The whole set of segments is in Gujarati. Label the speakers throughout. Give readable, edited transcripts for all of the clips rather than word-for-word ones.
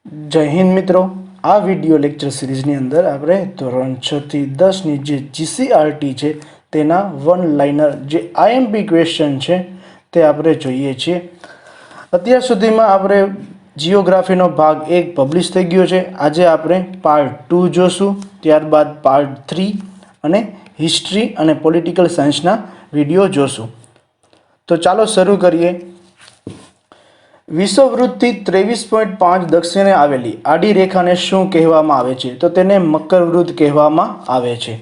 Speaker 1: जय हिंद मित्रों। आ विडियो लेक्चर सीरीजनी अंदर आपणे धोरण 6 થી 10 ની જે જીસીઆરટી છે તેના વન લાઇનર જે આઈએમપી ક્વેશ્ચન છે તે આપણે જોઈએ છીએ। અત્યાર સુધીમાં આપણે જીઓગ્રાફીનો ભાગ 1 પબ્લિશ થઈ ગયો છે। આજે આપણે પાર્ટ 2 જોશું, ત્યારબાદ પાર્ટ 3 અને હિસ્ટ્રી અને પોલિટિકલ સાયન્સના વિડિયો જોશું। તો ચાલો શરૂ કરીએ। વિષુવવૃત્તથી 23.5 દક્ષિણે આવેલી આડી રેખાને શું કહેવામાં આવે છે? તો તેને મકરવૃત્ત કહેવામાં આવે છે।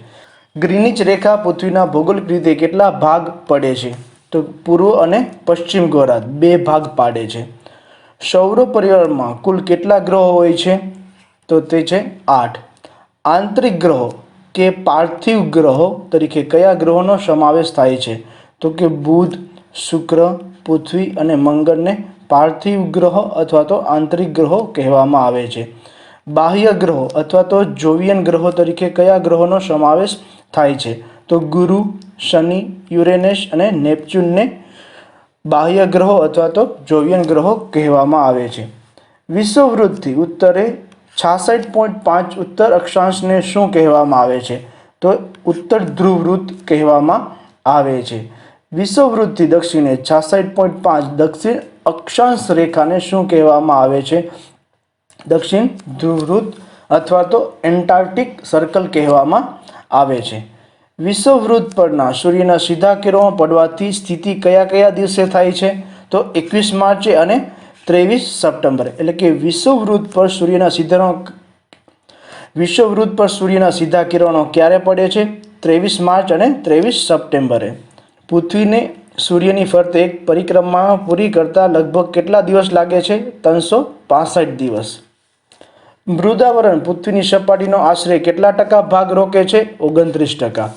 Speaker 1: ગ્રીનિચ રેખા પૃથ્વીના ભૌગોલિક રીતે કેટલા ભાગ પડે છે? તો પૂર્વ અને પશ્ચિમ ગોળાર્ધ 2 ભાગ પાડે છે। સૌર પરિવારમાં કુલ કેટલા ગ્રહો હોય છે? તો તે છે 8। આંતરિક ગ્રહો કે પાર્થિવ ગ્રહો તરીકે કયા ગ્રહોનો સમાવેશ થાય છે? તો કે બુધ, શુક્ર, પૃથ્વી અને મંગળને પાર્થિવ ગ્રહો અથવા તો આંતરિક ગ્રહો કહેવામાં આવે છે। બાહ્ય ગ્રહો અથવા તો જોવિયન ગ્રહો તરીકે કયા ગ્રહોનો સમાવેશ થાય છે? તો ગુરુ, શનિ, યુરેનસ અને નેપચ્યુનને બાહ્ય ગ્રહો અથવા તો જોવિયન ગ્રહો કહેવામાં આવે છે। વિષુવવૃત્તથી ઉત્તરે 66.5 ઉત્તર અક્ષાંશને શું કહેવામાં આવે છે? તો ઉત્તર ધ્રુવ વૃત્ત કહેવામાં આવે છે। વિષુવવૃત્તથી દક્ષિણે 66.5 દક્ષિણ અક્ષાંશ રેખાને શું કહેવામાં આવે છે? દક્ષિણ ધ્રુવવૃત્ત અથવા તો એન્ટાર્કટિક સર્કલ કહેવામાં આવે છે। વિષુવવૃત્ત પરના સૂર્યના સીધા કિરણો પડવાથી સ્થિતિ કયા કયા દિવસે થાય છે? તો 21 માર્ચે અને 23 સપ્ટેમ્બરે। એટલે કે વિષુવવૃત્ત પર સૂર્યના સીધા કિરણો ક્યારે પડે છે? 23 માર્ચ અને 23 સપ્ટેમ્બરે। પૃથ્વીને સૂર્યની ફરતે એક પરિક્રમા પૂરી કરતા લગભગ કેટલા દિવસ લાગે છે? 365 દિવસ। મૃદાવરણ પૃથ્વીની સપાટીનો આશરે કેટલા ટકા ભાગ રોકે છે? 29%।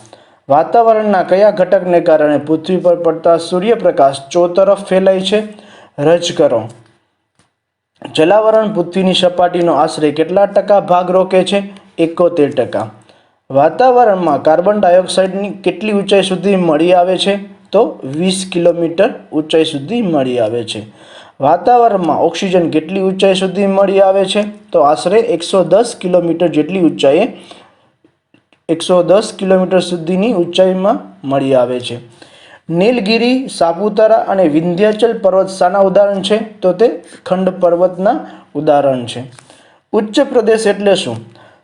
Speaker 1: વાતાવરણના કયા ઘટકને કારણે પૃથ્વી પર પડતા સૂર્યપ્રકાશ ચોતરફ ફેલાય છે? રજકણો। જલાવરણ પૃથ્વીની સપાટીનો આશરે કેટલા ટકા ભાગ રોકે છે? 71%। વાતાવરણમાં કાર્બન ડાયોક્સાઇડની કેટલી ઊંચાઈ સુધી મળી આવે છે? તો 20 કિલોમીટર ઊંચાઈ સુધી મળી આવે છે। વાતાવરણમાં ઓક્સિજન કેટલી ઊંચાઈ સુધી મળી આવે છે? તો આશરે 110 કિલોમીટર જેટલી ઊંચાઈએ 110 કિલોમીટર સુધીની ઊંચાઈમાં મળી આવે છે। નીલગિરી, સાપુતારા અને વિંધ્યાચલ પર્વત શાના ઉદાહરણ છે? તો તે ખંડ પર્વતના ઉદાહરણ છે। ઉચ્ચ પ્રદેશ એટલે શું?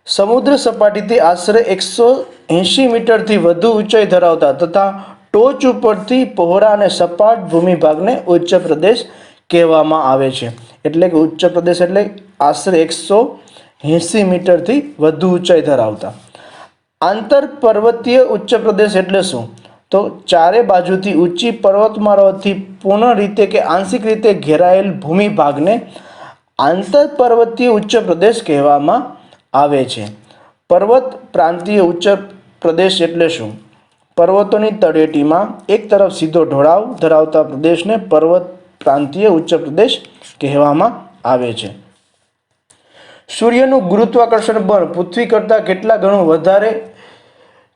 Speaker 1: સમુદ્ર સપાટીથી આશરે 180 મીટરથી વધુ ઊંચાઈ ધરાવતા તથા ટોચ ઉપરથી પહોળા અને સપાટ ભૂમિભાગને ઉચ્ચ પ્રદેશ કહેવામાં આવે છે। એટલે કે ઉચ્ચ પ્રદેશ એટલે આશરે 180 મીટરથી વધુ ઊંચાઈ ધરાવતા। આંતર પર્વતીય ઉચ્ચ પ્રદેશ એટલે શું? તો ચારે બાજુથી ઊંચી પર્વતમાળાઓથી પૂર્ણ રીતે કે આંશિક રીતે ઘેરાયેલ ભૂમિભાગને આંતર પર્વતીય ઉચ્ચ પ્રદેશ કહેવામાં આવે છે। પર્વત પ્રાંતીય ઉચ્ચ પ્રદેશ એટલે શું? પર્વતોની તળેટીમાં એક તરફ સીધો ઢોળાવ ધરાવતા પ્રદેશને પર્વત પ્રાંતીય ઉચ્ચ પ્રદેશ કહેવામાં આવે છે। સૂર્યનું ગુરુત્વાકર્ષણ બળ પૃથ્વી કરતાં કેટલા ગણું વધારે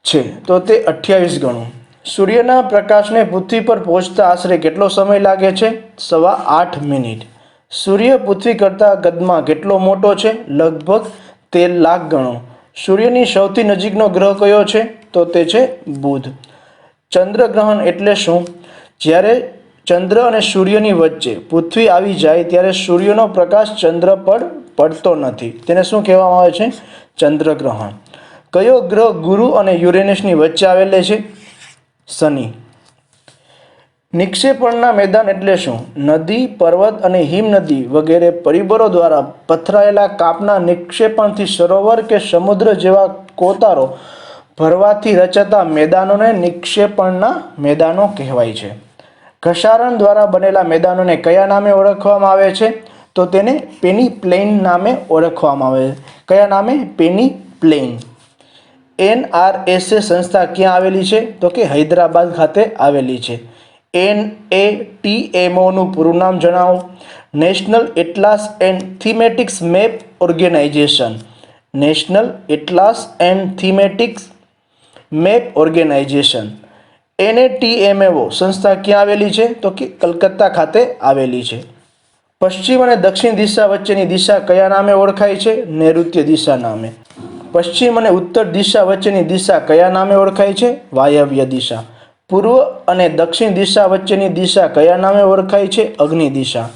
Speaker 1: છે? તો તે 28 ગણું। સૂર્યના પ્રકાશને પૃથ્વી પર પહોંચતા આશરે કેટલો સમય લાગે છે? 8.25 મિનિટ। સૂર્ય પૃથ્વી કરતાં કદમાં કેટલો મોટો છે? લગભગ 13 લાખ ગણો। સૂર્યની સૌથી નજીકનો ગ્રહ કયો છે? તો તે છે બુધ। ચંદ્રગ્રહણ એટલે શું? જ્યારે ચંદ્ર અને સૂર્યની વચ્ચે પૃથ્વી આવી જાય ત્યારે સૂર્યનો પ્રકાશ ચંદ્ર પર પડતો નથી, તેને શું કહેવામાં આવે છે? ચંદ્રગ્રહણ। કયો ગ્રહ ગુરુ અને યુરેનસની વચ્ચે આવેલો છે? શનિ। નિક્ષેપણના મેદાન એટલે શું? નદી, પર્વત અને હિમનદી વગેરે પરિબળો દ્વારા પથરાયેલા કાપના નિક્ષેપણથી સરોવર કે સમુદ્ર જેવા કોતરો ભરવાથી રચાતા મેદાનોને નિક્ષેપણના મેદાનો કહેવાય છે। ઘસારણ દ્વારા બનેલા મેદાનોને કયા નામે ઓળખવામાં આવે છે? તો તેને પેની પ્લેન નામે ઓળખવામાં આવે છે। કયા નામે? Penny plane. NRSA સંસ્થા ક્યાં આવેલી છે? તો કે હૈદરાબાદ ખાતે આવેલી છે। NATMOનું પૂરું નામ જણાવો। National atlas and thematics map organisation. National atlas and thematics map organisation. NATMO સંસ્થા ક્યાં આવેલી છે? તો કે કલકત્તા ખાતે આવેલી છે। પશ્ચિમ અને દક્ષિણ દિશા વચ્ચેની દિશા કયા નામે ઓળખાય છે? નૈઋત્ય દિશા નામે. પશ્ચિમ અને ઉત્તર દિશા વચ્ચેની દિશા કયા નામે ઓળખાય છે? વાયવ્ય દિશા. પૂર્વ અને દક્ષિણ દિશા વચ્ચેની દિશા કયા નામે ઓળખાય છે? અગ્નિ દિશા.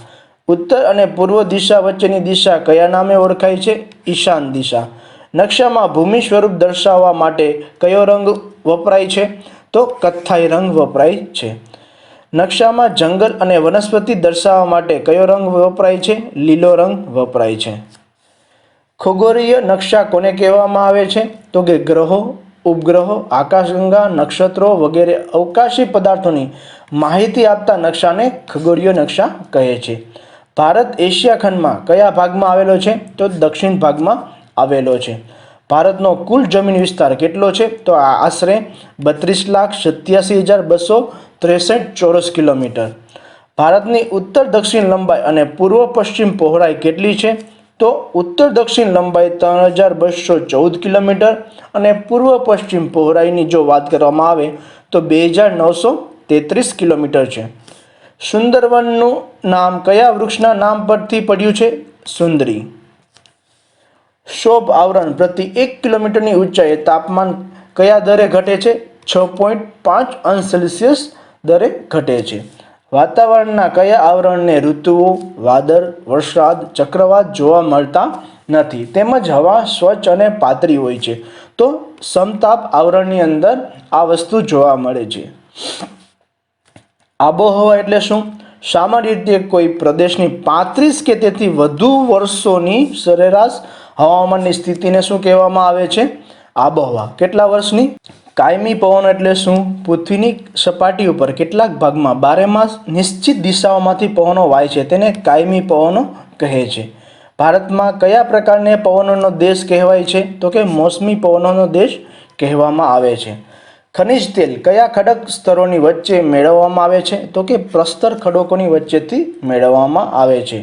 Speaker 1: ઉત્તર અને પૂર્વ દિશા વચ્ચેની દિશા કયા નામે ઓળખાય છે? ઈશાન દિશા. નકશામાં ભૂમિ સ્વરૂપ દર્શાવવા માટે કયો રંગ વપરાય છે? તો કથ્થાઈ રંગ વપરાય છે. નકશામાં જંગલ અને વનસ્પતિ દર્શાવવા માટે કયો રંગ વપરાય છે? લીલો રંગ વપરાય છે. ખગોળીય નકશા કોને કહેવામાં આવે છે? તો કે ગ્રહો, ઉપગ્રહો, આકાશગંગા, નક્ષત્રો વગેરે અવકાશી પદાર્થોની માહિતી આપતા નકશાને ખગોળીય નકશા કહે છે. ભારત એશિયા ખંડમાં કયા ભાગમાં આવેલો છે? તો દક્ષિણ ભાગમાં આવેલો છે. ભારતનો કુલ જમીન વિસ્તાર કેટલો છે? તો આશરે 32,87,263 ચોરસ કિલોમીટર. ભારતની ઉત્તર દક્ષિણ લંબાઈ અને પૂર્વ પશ્ચિમ પહોળાઈ કેટલી છે? તો ઉત્તર દક્ષિણ લંબાઈ 3,214 કિલોમીટર અને પૂર્વ પશ્ચિમ પહોળાઈની જો વાત કરવામાં આવે તો 2,933 કિલોમીટર છે. સુંદરવનનું નામ કયા વૃક્ષના નામ પરથી પડ્યું છે? સુંદરી. શોભ આવરણ પ્રતિ 1 કિલોમીટરની ઊંચાઈએ તાપમાન કયા દરે ઘટે છે? 6.5 અંશ સેલ્સિયસ દરે ઘટે છે. વાતાવરણના કયા આવરણને ઋતુઓ, વાદળ, વરસાદ, ચક્રવાત જોવા મળતા નથી તેમજ હવા સ્વચ્છ અને પાતળી હોય છે? તો સમતાપ આવરણની અંદર આ વસ્તુ જોવા મળે છે. આબોહવા એટલે શું? સામાન્ય રીતે કોઈ પ્રદેશની 35 કે તેથી વધુ વર્ષોની સરેરાશ હવામાનની સ્થિતિને શું કહેવામાં આવે છે? આબોહવા. કેટલા વર્ષની? કાયમી પવનો એટલે શું? પૃથ્વીની સપાટી ઉપર કેટલાક ભાગમાં 12 માસ નિશ્ચિત દિશાઓમાંથી પવનો વાય છે તેને કાયમી પવનો કહે છે. ભારતમાં કયા પ્રકારને પવનોનો દેશ કહેવાય છે? તો કે મોસમી પવનોનો દેશ કહેવામાં આવે છે. ખનિજ તેલ કયા ખડક સ્તરોની વચ્ચે મેળવવામાં આવે છે? તો કે પ્રસ્તર ખડકોની વચ્ચેથી મેળવવામાં આવે છે.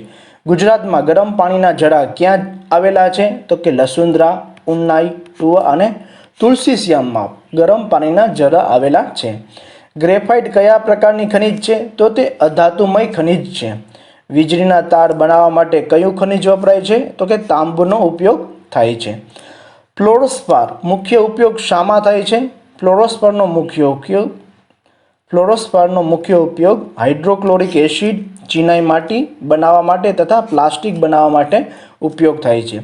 Speaker 1: ગુજરાતમાં ગરમ પાણીના જળા ક્યાં આવેલા છે? તો કે લસુંદરા, ઉનાઈ, ટુવા અને તુલસીશ્યામમાં ગરમ પાણીના જળા આવેલા છે. ગ્રેફાઇટ કયા પ્રકારની ખનિજ છે? તો તે અધાતુમય ખનિજ છે. વીજળીના તાર બનાવવા માટે કયું ખનિજ વપરાય છે? તો કે તાંબુનો ઉપયોગ થાય છે. ફ્લોરોસ્પાર મુખ્ય ઉપયોગ શામાં થાય છે? ફ્લોરોસ્પારનો મુખ્ય ઉપયોગ હાઇડ્રોક્લોરિક એસિડ, ચિનાઈ માટી બનાવવા માટે તથા પ્લાસ્ટિક બનાવવા માટે ઉપયોગ થાય છે.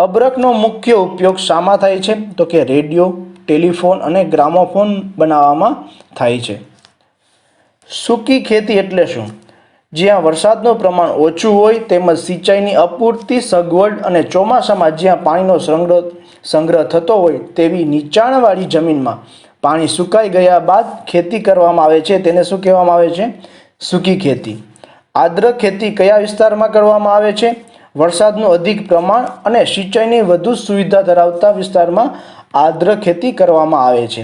Speaker 1: અબરખનો મુખ્ય ઉપયોગ શામાં થાય છે? તો કે રેડિયો, ટેલિફોન અને ગ્રામોફોન બનાવવામાં થાય છે. સૂકી ખેતી એટલે શું? જ્યાં વરસાદનું પ્રમાણ ઓછું હોય તેમજ સિંચાઈની અપૂરતી સગવડ અને ચોમાસામાં જ્યાં પાણીનો સંગ્રહ થતો હોય તેવી નીચાણવાળી જમીનમાં પાણી સુકાઈ ગયા બાદ ખેતી કરવામાં આવે છે તેને શું કહેવામાં આવે છે? સૂકી ખેતી. આર્દ્ર ખેતી કયા વિસ્તારમાં કરવામાં આવે છે? વરસાદનું અધિક પ્રમાણ અને સિંચાઈની વધુ સુવિધા ધરાવતા વિસ્તારમાં આર્દ્ર ખેતી કરવામાં આવે છે.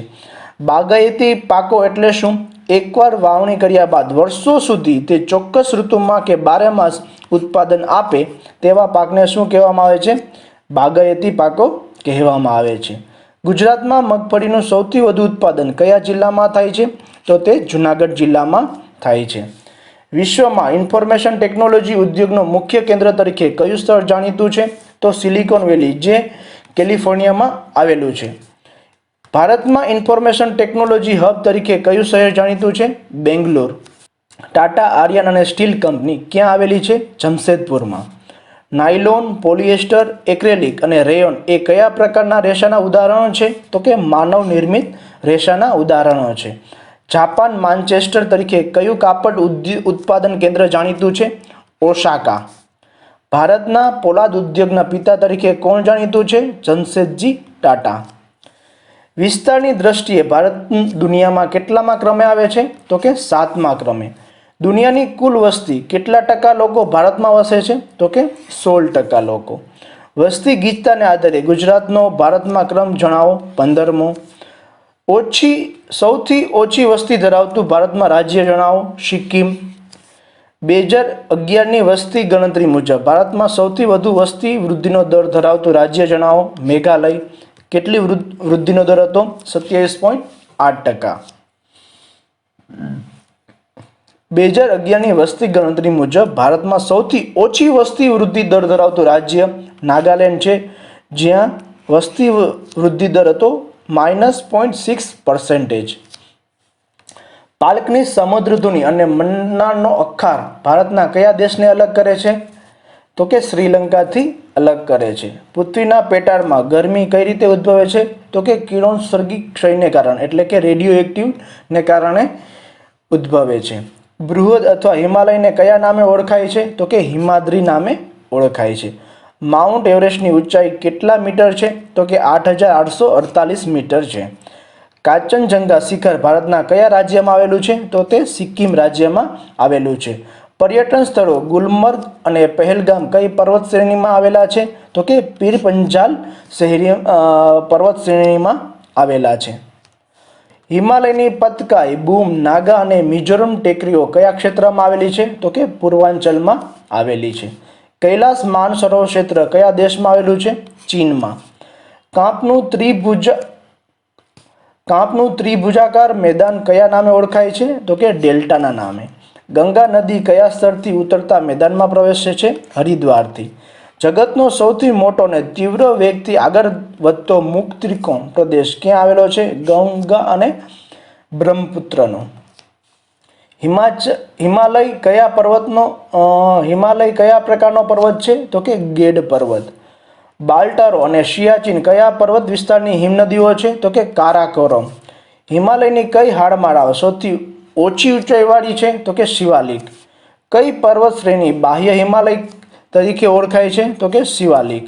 Speaker 1: બાગાયતી પાકો એટલે શું? એકવાર વાવણી કર્યા બાદ વર્ષો સુધી તે ચોક્કસ ઋતુમાં કે 12 માસ ઉત્પાદન આપે તેવા પાકને શું કહેવામાં આવે છે? બાગાયતી પાકો કહેવામાં આવે છે. ગુજરાતમાં મગફળીનું સૌથી વધુ ઉત્પાદન કયા જિલ્લામાં થાય છે? તો તે જૂનાગઢ જિલ્લામાં થાય છે. વિશ્વમાં ઇન્ફોર્મેશન ટેકનોલોજી ઉદ્યોગનું મુખ્ય કેન્દ્ર તરીકે કયું સ્થળ જાણીતું છે? તો સિલિકોન વેલી જે કેલિફોર્નિયામાં આવેલું છે. ભારતમાં ઇન્ફોર્મેશન ટેકનોલોજી હબ તરીકે કયું શહેર જાણીતું છે? બેંગ્લોર. ટાટા આયર્ન અને સ્ટીલ કંપની ક્યાં આવેલી છે? જમશેદપુરમાં. નાયલોન, પોલિએસ્ટર, એક્રેલિક અને રેયોન એ કયા પ્રકારના રેસાના ઉદાહરણો છે? તો કે માનવ નિર્મિત રેસાના ઉદાહરણો છે. જાપાન માન્ચેસ્ટર તરીકે કયું કાપડ ઉત્પાદન કેન્દ્ર જાણીતું છે? ઓસાકા. ભારતના પોલાદ ઉદ્યોગના પિતા તરીકે કોણ જાણીતું છે? જમશેદજી ટાટા. વિસ્તારની દ્રષ્ટિએ ભારત દુનિયામાં કેટલામા ક્રમે આવે છે? તો કે 7મા ક્રમે. દુનિયાની કુલ વસ્તી કેટલા ટકા લોકો ભારતમાં વસે છે? તો કે 16% લોકો. વસ્તી ગીચતાને આધારે ગુજરાતનો ભારતમાં ક્રમ જણાવો. 15મો. સૌથી ઓછી વસ્તી ધરાવતું ભારતમાં રાજ્ય જણાવો. સિક્કિમ. 2011ની વસ્તી ગણતરી મુજબ ભારતમાં સૌથી વધુ વસ્તી વૃદ્ધિનો દર ધરાવતું રાજ્ય જણાવો. મેઘાલય. કેટલી વૃદ્ધિનો દર હતો? 27.8%. 2011ની વસ્તી ગણતરી મુજબ ભારતમાં સૌથી ઓછી વસ્તી વૃદ્ધિ દર ધરાવતું રાજ્ય નાગાલેન્ડ છે, જ્યાં વસ્તી વૃદ્ધિ દર હતો -0.6%. પાલકની સમુદ્રધુની અને મન્નારનો અખાર ભારતના કયા દેશને અલગ કરે છે? તો કે શ્રીલંકાથી અલગ કરે છે. પૃથ્વીના પેટાળમાં ગરમી કઈ રીતે ઉદ્ભવે છે? તો કે કિરણોત્સર્ગી ક્ષયને કારણે એટલે કે રેડિયો એક્ટિવને કારણે ઉદ્ભવે છે. બૃહદ અથવા હિમાલયને કયા નામે ઓળખાય છે? તો કે હિમાદ્રી નામે ઓળખાય છે. માઉન્ટ એવરેસ્ટની ઊંચાઈ કેટલા મીટર છે? તો કે 8,848 મીટર છે. કાંચનજંગા શિખર ભારતના કયા રાજ્યમાં આવેલું છે? તો તે સિક્કિમ રાજ્યમાં આવેલું છે. પર્યટન સ્થળો ગુલમર્ગ અને પહેલગામ કઈ પર્વત શ્રેણીમાં આવેલા છે? તો કે પીર પંજાલ પર્વત શ્રેણીમાં આવેલા છે. હિમાલયની પતકાઈ બૂમ નાગા અને મિઝોરમ ટેકરીઓ કયા ક્ષેત્રમાં આવેલી છે? તો કે પૂર્વાંચલમાં આવેલી છે. કૈલાસ માનસરોવર ક્ષેત્ર કયા દેશમાં આવેલું છે? ચીનમાં. કાંપનું ત્રિભુજાકાર મેદાન કયા નામે ઓળખાય છે? તો કે ડેલ્ટાના નામે. ગંગા નદી કયા સ્થળથી ઉતરતા મેદાનમાં પ્રવેશે છે? હરિદ્વારથી. જગતનો સૌથી મોટો અને તીવ્ર વેગથી આગળ વધતો મુક્ત ત્રિકોણ પ્રદેશ ક્યાં આવેલો છે? ગંગા અને બ્રહ્મપુત્રનો. હિમાલય કયા પ્રકારનો પર્વત છે? તો કે ગેડ પર્વત. બાલ્ટારો અને સિયાચીન કયા પર્વત વિસ્તારની હિમનદીઓ છે? તો કે કારાકોરમ. હિમાલયની કઈ હાડમાળા સૌથી ઓછી ઊંચાઈવાળી છે? તો કે શિવાલિક. કઈ પર્વત શ્રેણી બાહ્ય હિમાલય તરીકે ઓળખાય છે? તો કે શિવાલિક.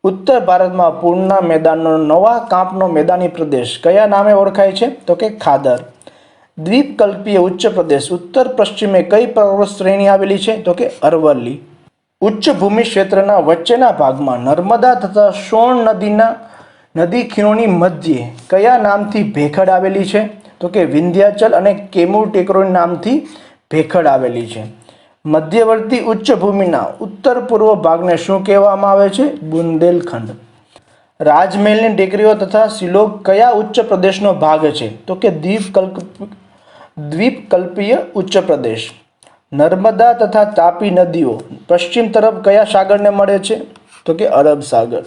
Speaker 1: ઉત્તર ભારતમાં પૂરના મેદાનનો નવા કાંપનો મેદાની પ્રદેશ કયા નામે ઓળખાય છે? તો કે ખાદર. દ્વીપકલ્પીય ઉચ્ચ પ્રદેશ ઉત્તર પશ્ચિમે કઈ પર્વત શ્રેણી આવેલી છે? તો કે અરવલ્લી. ઉચ્ચ ભૂમિ ક્ષેત્રના વચ્ચેના ભાગમાં નર્મદા તથા સોણ નદી ખીણોની મધ્યે કયા નામથી ભેખડ આવેલી છે? તો કે વિંધ્યાચલ અને કેમૂર ટેકરીના નામથી ભેખડ આવેલી છે. મધ્યવર્તી ઉચ્ચ ભૂમિના ઉત્તર પૂર્વ ભાગને શું કહેવામાં આવે છે? બુંદેલખંડ. રાજમહેલની ટેકરીઓ તથા શિલોંગ કયા ઉચ્ચ પ્રદેશનો ભાગ છે? તો કે દ્વીપકલ્પીય ઉચ્ચ પ્રદેશ. નર્મદા તથા તાપી નદીઓ પશ્ચિમ તરફ કયા સાગરને મળે છે? તો કે અરબ સાગર.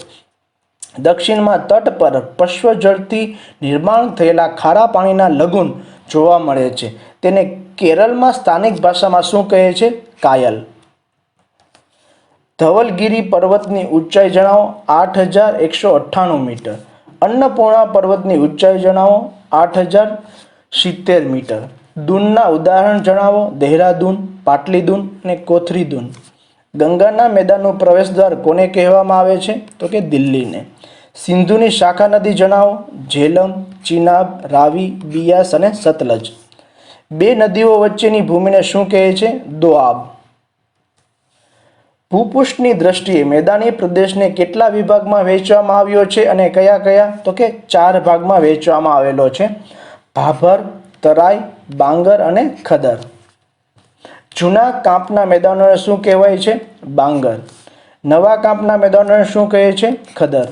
Speaker 1: દક્ષિણમાં તટ પર પશ્ચજળથી નિર્માણ થયેલા ખારા પાણીના લગુન જોવા મળે છે. તેને કેરળમાં સ્થાનિક ભાષામાં શું કહે છે? કાયલ. ધવલગિરી પર્વતની ઊંચાઈ જણાવો. 8,198 મીટર. અન્નપૂર્ણા પર્વતની ઊંચાઈ જણાવો. 8,070 મીટર. દૂનના ઉદાહરણ જણાવો. દહેરાદૂન, પાટલીદૂન અને કોથરીદૂન. ગંગાના મેદાનનું પ્રવેશદ્વાર કોને કહેવામાં આવે છે? તો કે દિલ્હીને. સિંધુની શાખા નદી જણાવો. ઝેલમ, ચિનાબ, રાવી, બિયાસ અને સતલજ. બે નદીઓ વચ્ચેની ભૂમિને શું કહે છે? દોઆબ. ભૂપૃષ્ઠની દ્રષ્ટિએ મેદાની પ્રદેશને કેટલા વિભાગમાં વહેંચવામાં આવ્યો છે અને કયા કયા? તો કે 4 ભાગમાં વહેંચવામાં આવેલો છે. ભાભર, તરાઈ, બાંગર અને ખદર. જૂના કાંપના મેદાનોને શું કહેવાય છે? બાંગર. નવા કાંપના મેદાનોને શું કહે છે? ખદર.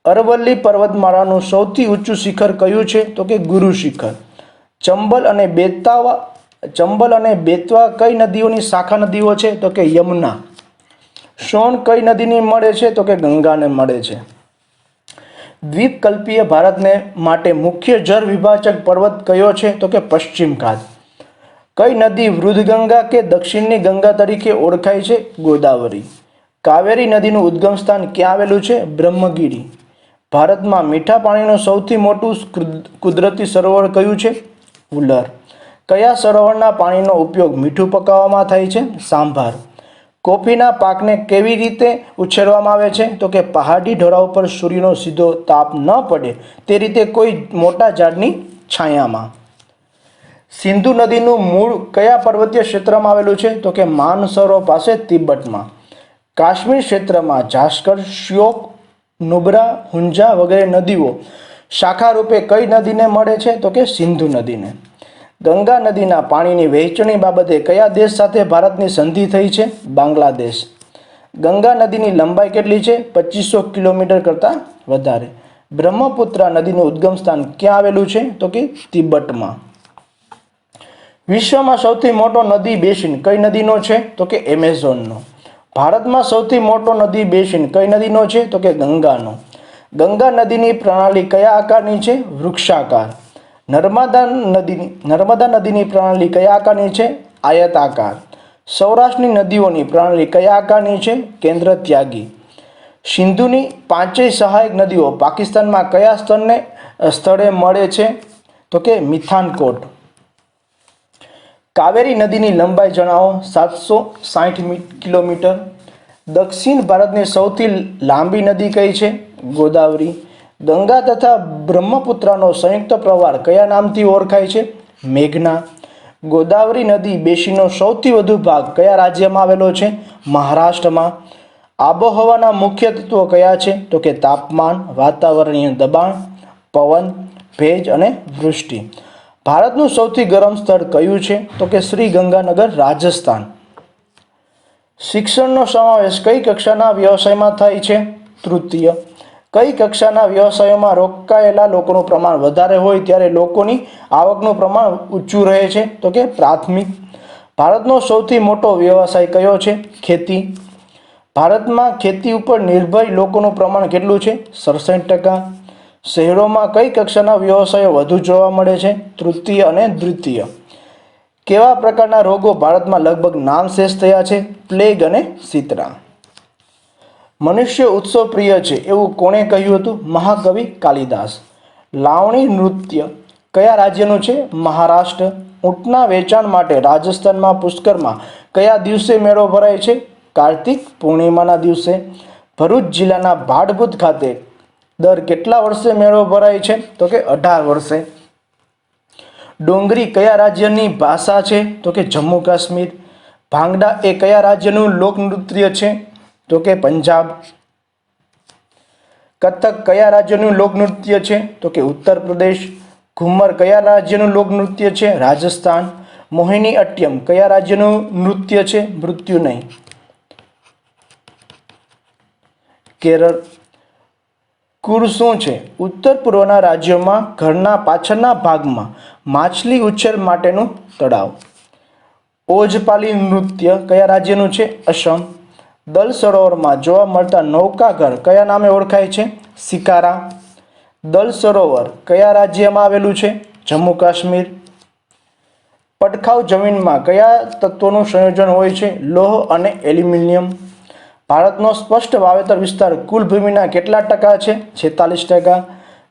Speaker 1: અરવલ્લી પર્વતમાળાનું સૌથી ઊંચું શિખર કયું છે? તો કે ગુરુ શિખર. ચંબલ અને બેતવા કઈ નદીઓની શાખા નદીઓ છે? તો કે યમુના. સોણ કઈ નદીને મળે છે? તો કે ગંગાને મળે છે. દ્વીપકલ્પીય ભારતને માટે મુખ્ય જળ વિભાજક પર્વત કયો છે? તો કે પશ્ચિમ ઘાટ. કઈ નદી વૃદ્ધગંગા કે દક્ષિણની ગંગા તરીકે ઓળખાય છે? ગોદાવરી. કાવેરી નદીનું ઉદ્ગમ સ્થાન ક્યાં આવેલું છે? બ્રહ્મગીરી. ભારતમાં મીઠા પાણીનું સૌથી મોટું કુદરતી સરોવર કયું છે? ઉલર. કયા સરોવરના પાણીનો ઉપયોગ મીઠું પકાવવામાં થાય છે? સાંભાર. કોફીના પાકને કેવી રીતે ઉછેરવામાં આવે છે? તો કે પહાડી ઢોળાવ પર સૂર્યનો સીધો તાપ ન પડે તે રીતે કોઈ મોટા ઝાડની છાયામાં. સિંધુ નદીનું મૂળ કયા પર્વતીય ક્ષેત્રમાં આવેલું છે? તો કે માનસરોવર પાસે તિબેટમાં. કાશ્મીર ક્ષેત્રમાં જાસ્કર, શ્યોક, નુબ્રા, હુંજા વગેરે નદીઓ શાખા રૂપે કઈ નદીને મળે છે? તો કે સિંધુ નદીને. ગંગા નદીના પાણીની વહેંચણી બાબતે કયા દેશ સાથે ભારતની સંધિ થઈ છે? બાંગ્લાદેશ. ગંગા નદીની લંબાઈ કેટલી છે? 2500 કિલોમીટર કરતાં વધારે. બ્રહ્મપુત્રા નદીનું ઉદ્ગમ સ્થાન ક્યાં આવેલું છે? તો કે તિબેટમાં. વિશ્વમાં સૌથી મોટો નદી બેસિન કઈ નદીનો છે? તો કે એમેઝોનનો. ભારતમાં સૌથી મોટો નદી બેસિન કઈ નદીનો છે? તો કે ગંગાનો. ગંગા નદીની પ્રણાલી કયા આકારની છે? વૃક્ષાકાર. નર્મદા નદીની પ્રણાલી કયા આકારની છે? આયતાકાર. સૌરાષ્ટ્રની નદીઓની પ્રણાલી કયા આકારની છે? કેન્દ્ર ત્યાગી. સિંધુની પાંચેય સહાયક નદીઓ પાકિસ્તાનમાં કયા સ્થળે મળે છે? તો કે મિથાનકોટ. કાવેરી નદીની લંબાઈ જણાવો. 760 કિલોમીટર. દક્ષિણ ભારતની સૌથી લાંબી નદી કઈ છે? ગોદાવરી. ગંગા તથા બ્રહ્મપુત્રાનો સંયુક્ત પ્રવાહ કયા નામથી ઓળખાય છે? મેઘના. ગોદાવરી નદી બેસિનનો સૌથી વધુ ભાગ કયા રાજ્યમાં આવેલો છે? મહારાષ્ટ્રમાં. આબોહવાના મુખ્ય તત્વો કયા છે? તો કે તાપમાન, વાતાવરણીય દબાણ, પવન, ભેજ અને વૃષ્ટિ. ભારતનું સૌથી ગરમ સ્થળ કયું છે? તો કે શ્રી ગંગાનગર, રાજસ્થાન. શિક્ષણનો સમાવેશ કઈ કક્ષાના વ્યવસાયમાં થાય છે? તૃતીય. કઈ કક્ષાના વ્યવસાયોમાં રોકાયેલા લોકોનું પ્રમાણ વધારે હોય ત્યારે લોકોની આવકનું પ્રમાણ ઊંચું રહે છે? તો કે પ્રાથમિક. ભારતનો સૌથી મોટો વ્યવસાય કયો છે? ખેતી. ભારતમાં ખેતી ઉપર નિર્ભર લોકોનું પ્રમાણ કેટલું છે? 67%. શહેરોમાં કઈ કક્ષાના વ્યવસાયો વધુ જોવા મળે છે? તૃતીય અને દ્વિતીય. કેવા પ્રકારના રોગો ભારતમાં લગભગ નામશેષ થયા છે? પ્લેગ અને શીતળા. મનુષ્ય ઉત્સવ પ્રિય છે એવું કોણે કહ્યું હતું? મહાકવિ કાલિદાસ. લાવણી નૃત્ય કયા રાજ્યનું છે? મહારાષ્ટ્ર. ઊંટના વેચાણ માટે રાજસ્થાનમાં પુષ્કરમાં કયા દિવસે મેળો ભરાય છે? કાર્તિક પૂર્ણિમાના દિવસે. ભરૂચ જિલ્લાના ભાડભૂત ખાતે દર કેટલા વર્ષે મેળો ભરાય છે? તો કે 18 વર્ષે. ડોંગરી કયા રાજ્યની ભાષા છે? તો કે જમ્મુ કાશ્મીર. ભાંગડા એ કયા રાજ્યનું લોકનૃત્ય છે? તો કે પંજાબ. કથક કયા રાજ્યનું લોકનૃત્ય છે? તો કે ઉત્તર પ્રદેશ. ઘુમ્મર કયા રાજ્યનું લોકનૃત્ય છે? રાજસ્થાન. મોહિની અટ્ટયમ કયા રાજ્યનું નૃત્ય છે? મૃત્યુ નહીં. કેરળ. કુર શું છે? ઉત્તર પૂર્વના રાજ્યોમાં ઘરના પાછળના ભાગમાં માછલી ઉછેર માટેનું તળાવ. ઓજપાલી નૃત્ય કયા રાજ્યનું છે? અસમ. દલ સરોવરમાં જોવા મળતા નૌકાઘર કયા નામે ઓળખાય છે? શિકારા. દલ સરોવર કયા રાજ્યમાં આવેલું છે? જમ્મુ કાશ્મીર. પડખાઉ જમીનમાં કયા તત્વોનું સંયોજન હોય છે? લોહ અને એલ્યુમિનિયમ. ભારતનો સ્પષ્ટ વાવેતર વિસ્તાર કુલ ભૂમિના કેટલા ટકા છે? 46%.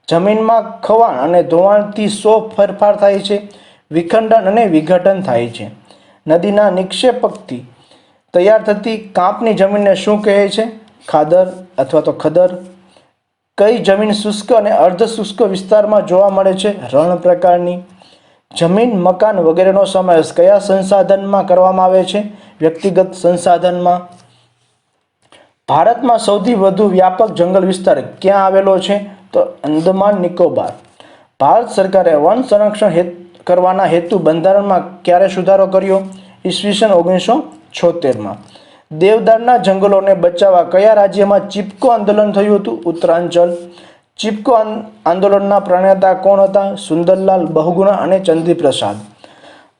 Speaker 1: જમીનમાં ખવાણ અને ધોવાણથી શો ફેરફાર થાય છે? વિખંડન અને વિઘટન થાય છે. નદીના નિક્ષેપકથી તૈયાર થતી કાંપની જમીનને શું કહે છે? ખાદર અથવા તો ખદર. કઈ જમીન શુષ્ક અને અર્ધ શુષ્ક વિસ્તારમાં જોવા મળે છે? રણ પ્રકારની. જમીન, મકાન વગેરેનો સમાવેશ કયા સંસાધનમાં કરવામાં આવે છે? વ્યક્તિગત સંસાધનમાં. ભારતમાં સૌથી વધુ વ્યાપક જંગલ વિસ્તાર ક્યાં આવેલો છે? તો અંદમાન નિકોબાર. ભારત સરકારે વન સંરક્ષણ કરવાના હેતુ બંધારણમાં ક્યારે સુધારો કર્યો? ઈસવીસન 1976માં. દેવદારના જંગલોને બચાવવા કયા રાજ્યમાં ચિપકો આંદોલન થયું હતું? ઉત્તરાંચલ. ચિપકો આંદોલનના પ્રણેતા કોણ હતા? સુંદરલાલ બહુગુણા અને ચંદ્રપ્રસાદ.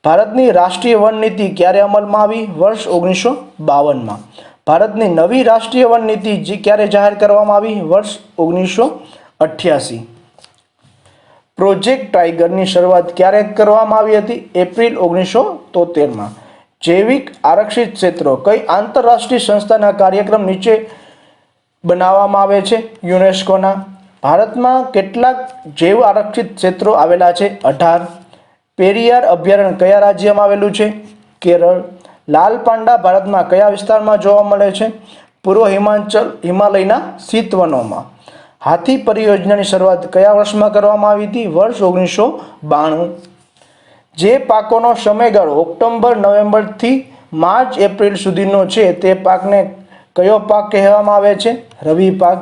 Speaker 1: ભારતની રાષ્ટ્રીય વન નીતિ ક્યારે અમલમાં આવી? વર્ષ 1952માં. ભારતની નવી રાષ્ટ્રીય વન નીતિ ક્યારે જાહેર કરવામાં આવી? વર્ષ 1988. પ્રોજેક્ટ ટાઈગરની શરૂઆત ક્યારે કરવામાં આવી હતી? એપ્રિલ 1973માં. જૈવિક આરક્ષિત ક્ષેત્રો કઈ આંતરરાષ્ટ્રીય સંસ્થાના કાર્યક્રમ નીચે બનાવવામાં આવે છે? યુનેસ્કોના. ભારતમાં કેટલાક જૈવ આરક્ષિત ક્ષેત્રો આવેલા છે? 18. પેરિયાર અભયારણ્ય કયા રાજ્યમાં આવેલું છે? કેરળ. લાલ પાંડા ભારતમાં કયા વિસ્તારમાં જોવા મળે છે? પૂર્વ હિમાલયના શીતવનોમાં. હાથી પરિયોજનાની શરૂઆત કયા વર્ષમાં કરવામાં આવી હતી? વર્ષ 1992. જે પાકોનો સમયગાળો ઓક્ટોબર નવેમ્બરથી માર્ચ એપ્રિલ સુધીનો છે તે પાકને કયો પાક કહેવામાં આવે છે? રવિ પાક.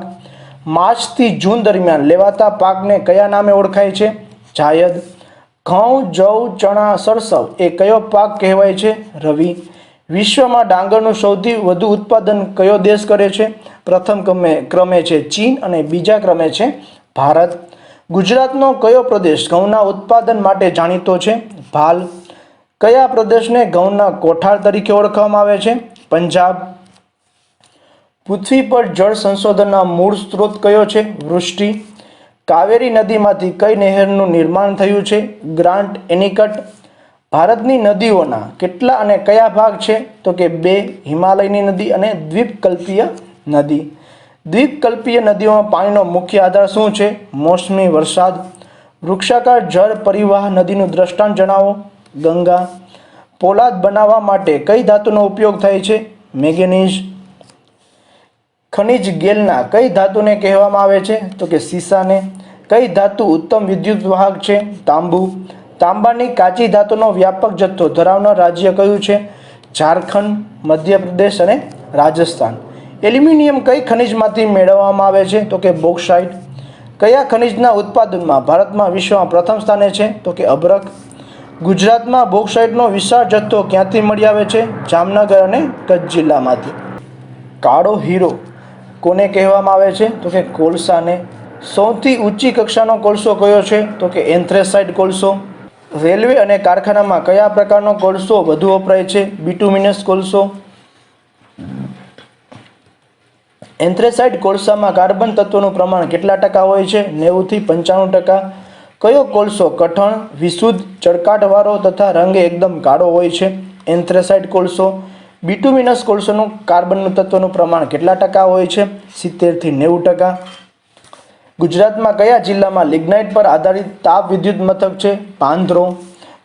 Speaker 1: માર્ચથી જૂન દરમિયાન લેવાતા પાકને કયા નામે ઓળખાય છે? જાયદ. ઘઉં, જવ, ચણા, સરસવ એ કયો પાક કહેવાય છે? રવિ. વિશ્વમાં ડાંગરનું સૌથી વધુ ઉત્પાદન કયો દેશ કરે છે? પ્રથમ ક્રમે છે ચીન અને બીજા ક્રમે છે ભારત. ગુજરાતનો કયો પ્રદેશ ઘઉંના ઉત્પાદન માટે જાણીતો છે? ભાલ. કયા પ્રદેશને ઘઉંના કોઠાર તરીકે ઓળખવામાં આવે છે? પંજાબ. પૃથ્વી પર જળ સંશોધનના મૂળ સ્ત્રોત કયો છે? વૃષ્ટિ. કાવેરી નદીમાંથી કઈ નહેરનું નિર્માણ થયું છે? ગ્રાન્ટ એનિકટ. ભારતની નદીઓના કેટલા અને કયા ભાગ છે? તો કે 2, હિમાલયની નદી અને દ્વીપકલ્પીય નદી. દ્વીપકલ્પીય નદીઓમાં પાણીનો મુખ્ય આધાર શું છે? મોસમી વરસાદ. વૃક્ષાકાર જળ પરિવાહ નદીનું દ્રષ્ટાંત જણાવો. ગંગા. પોલાદ બનાવવા માટે કઈ ધાતુનો ઉપયોગ થાય છે? મેંગેનીઝ. ખનિજ ગેલના કઈ ધાતુને કહેવામાં આવે છે? તો કે સીસાને. કઈ ધાતુ ઉત્તમ વિદ્યુત વાહક છે? તાંબુ. તાંબાની કાચી ધાતુનો વ્યાપક જથ્થો ધરાવનાર રાજ્ય કયું છે? ઝારખંડ, મધ્યપ્રદેશ અને રાજસ્થાન. એલ્યુમિનિયમ કઈ ખનિજમાંથી મેળવવામાં આવે છે? તો કે બોક્સાઇટ. કયા ખનિજના ઉત્પાદનમાં ભારતમાં વિશ્વમાં પ્રથમ સ્થાને છે? તો કે અભ્રક. ગુજરાતમાં બોક્સાઇટનો વિશાળ જથ્થો ક્યાંથી મળી આવે છે? જામનગર અને કચ્છ જિલ્લામાંથી. કાળો હીરો કોને કહેવામાં આવે છે? તો કે કોલસાને. સૌથી ઊંચી કક્ષાનો કોલસો કયો છે? તો કે એન્થ્રેસાઇટ કોલસો. રેલવે અને કારખાનામાં કયા પ્રકારનો કોલસો વધુ વપરાય છે? બિટુમિનસ કોલસો. એન્થ્રેસાઇટ કોલસામાં કાર્બન તત્વનું પ્રમાણ કેટલા ટકા હોય છે? 90 થી 95%. કયો કોલસો કઠણ, વિશુદ્ધ, ચળકાટવાળો તથા રંગે એકદમ કાળો હોય છે? એન્થ્રેસાઇટ કોલસો. બિટુમિનસ કોલસોનું કાર્બનનું તત્વનું પ્રમાણ કેટલા ટકા હોય છે? 70 થી 90%. ગુજરાતમાં કયા જિલ્લામાં લિગ્નાઇટ પર આધારિત તાપ વિદ્યુત મથક છે? પાંધરો.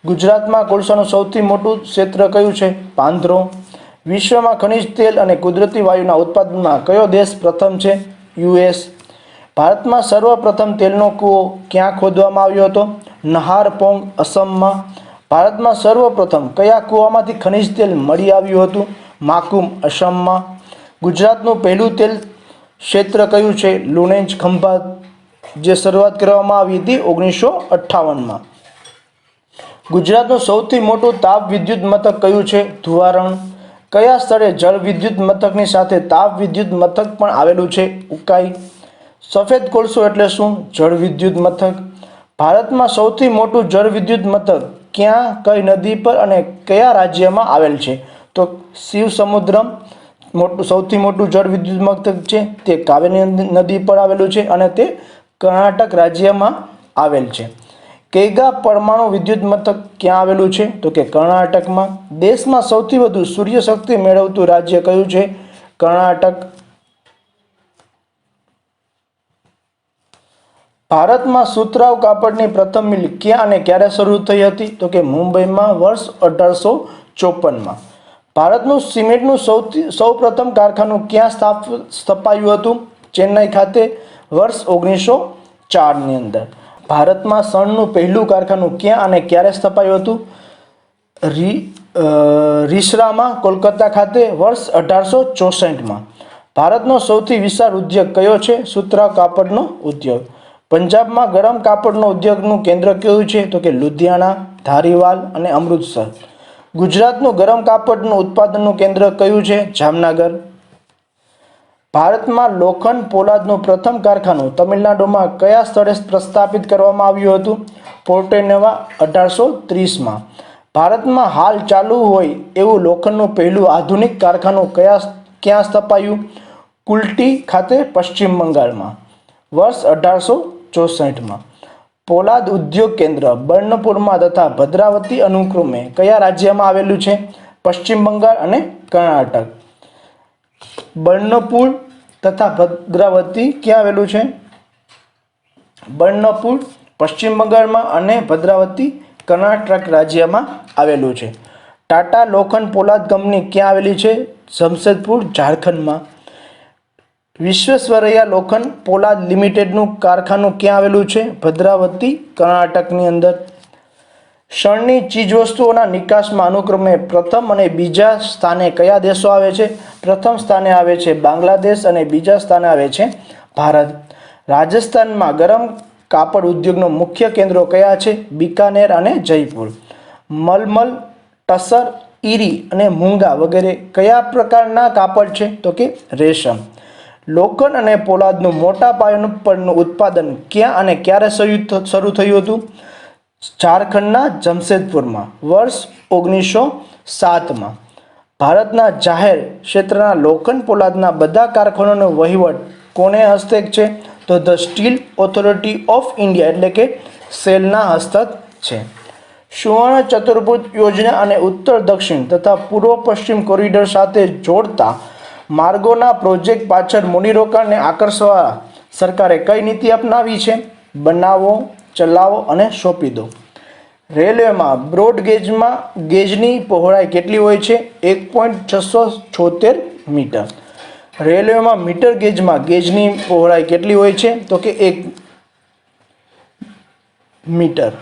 Speaker 1: ગુજરાતમાં કોલસાનું સૌથી મોટું ક્ષેત્ર કયું છે? પાંધરો. વિશ્વમાં ખનિજ તેલ અને કુદરતી વાયુના ઉત્પાદનમાં કયો દેશ પ્રથમ છે? યુએસ. ભારતમાં સર્વપ્રથમ તેલનો કૂવો ક્યાં ખોદવામાં આવ્યો હતો? નહારપોંગ, અસમમાં. ભારતમાં સર્વપ્રથમ કયા કૂવામાંથી ખનિજ તેલ મળી આવ્યું હતું? માકુમ, અસમમાં. ગુજરાતનું પહેલું તેલ ક્ષેત્ર કયું છે? લુણેજ, ખંભાત, જે શરૂઆત કરવામાં આવી હતી 1958માં. ગુજરાતનું સૌથી મોટું તાપ વિદ્યુત મથક કયું છે? ધુવારણ. કયા સ્થળે જળ વિદ્યુત મથકની સાથે તાપ વિદ્યુત મથક પણ આવેલું છે? ઉકાઈ. સફેદ કોલસો એટલે શું? જળ વિદ્યુત મથક. ભારતમાં સૌથી મોટું જળ વિદ્યુત મથક ક્યાં, કઈ નદી પર અને કયા રાજ્યમાં આવેલ છે? તો શિવસમુદ્રમ સૌથી મોટું જળ વિદ્યુત મથક છે તે કાવેરી નદી પર આવેલું છે અને તે કર્ણાટક રાજ્યમાં આવેલ છે. કૈગા પરમાણુ વિદ્યુત મથક ક્યાં આવેલું છે? તો કે કર્ણાટકમાં. દેશમાં સૌથી વધુ સૂર્યશક્તિ મેળવતું રાજ્ય કયું છે? કર્ણાટક. ભારતમાં સુતરાઉ કાપડની પ્રથમ મિલ ક્યાં અને ક્યારે શરૂ થઈ હતી? તો કે મુંબઈમાં વર્ષ 1854માં. ભારતનું સિમેન્ટનું સૌપ્રથમ કારખાનું ક્યાં સ્થપાયું હતું? ચેન્નઈ ખાતે વર્ષ 1904ની અંદર. ભારતમાં શણનું પહેલું કારખાનું ક્યાં અને ક્યારે સ્થપાયું હતું? રીસરામાં, કોલકાતા ખાતે વર્ષ 1864માં. ભારતનો સૌથી વિશાળ ઉદ્યોગ કયો છે? સુતરાઉ કાપડનો ઉદ્યોગ. પંજાબમાં ગરમ કાપડનો ઉદ્યોગનું કેન્દ્ર કયું છે? તો કે લુધિયાણા, ધારીવાલ અને અમૃતસર. ગુજરાતનું ગરમ કાપડનું ઉત્પાદનનું કેન્દ્ર કયું છે? જામનગર. ભારતમાં લોખંડ પોલાદનું પ્રથમ કારખાનું તમિલનાડુમાં કયા સ્થળે પ્રસ્થાપિત કરવામાં આવ્યું હતું? પોર્ટોનોવા 1830માં. ભારતમાં હાલ ચાલુ હોય એવું લોખંડનું પહેલું આધુનિક કારખાનું ક્યાં સ્થપાયું? કુલ્ટી ખાતે, પશ્ચિમ બંગાળમાં. વર્ષ 1864માં. પોલાદ ઉદ્યોગ કેન્દ્ર બર્નપુરમાં તથા ભદ્રાવતી અનુક્રમે કયા રાજ્યમાં આવેલું છે? પશ્ચિમ બંગાળ અને કર્ણાટક. બર્નપુર તથા ભદ્રાવતી ક્યાં આવેલું છે? બર્નપુર પશ્ચિમ બંગાળમાં અને ભદ્રાવતી કર્ણાટક રાજ્યમાં આવેલું છે. ટાટા લોખંડ પોલાદ કંપની ક્યાં આવેલી છે? જમશેદપુર, ઝારખંડમાં. વિશ્વેશ્વરૈયા લોખંડ પોલાદ લિમિટેડનું કારખાનું ક્યાં આવેલું છે? ભદ્રાવતી, કર્ણાટકની અંદર. શણની ચીજવસ્તુઓના નિકાસમાં અનુક્રમે પ્રથમ અને બીજા સ્થાને કયા દેશો આવે છે? પ્રથમ સ્થાને આવે છે બાંગ્લાદેશ અને બીજા સ્થાને આવે છે ભારત. રાજસ્થાનમાં ગરમ કાપડ ઉદ્યોગનો મુખ્ય કેન્દ્રો કયા છે? બિકાનેર અને જયપુર. મલમલ, ટસર, ઈરી અને મૂંગા વગેરે કયા પ્રકારના કાપડ છે? તો કે રેશમ. લોખંડ અને પોલાદનું મોટા પાયા પરનું ઉત્પાદન ક્યાં અને ક્યારે શરૂ થયું હતું? ઝારખંડના જમશેદપુરમાં વર્ષ 1907માં. ભારતના જાહેર ક્ષેત્રના લોખંડ પોલાદના બધા કારખાનાનો વહીવટ કોને હસ્તક છે? તો the steel authority of India એટલે કે સેલના હસ્તક છે. સુવર્ણ ચતુર્ભુજ યોજના અને ઉત્તર દક્ષિણ તથા પૂર્વ પશ્ચિમ કોરિડોર સાથે જોડતા માર્ગોના પ્રોજેક્ટ પાછળ મૂડીરોકાણને આકર્ષવા સરકારે કઈ નીતિ અપનાવી છે? બનાવો, ચલાવો અને સોંપી દો. રેલવેમાં બ્રોડ ગેજની પહોળાઈ કેટલી હોય છે? 1.676 મીટર. રેલવેમાં મીટર ગેજની પહોળાઈ કેટલી હોય છે? તો કે 1 મીટર.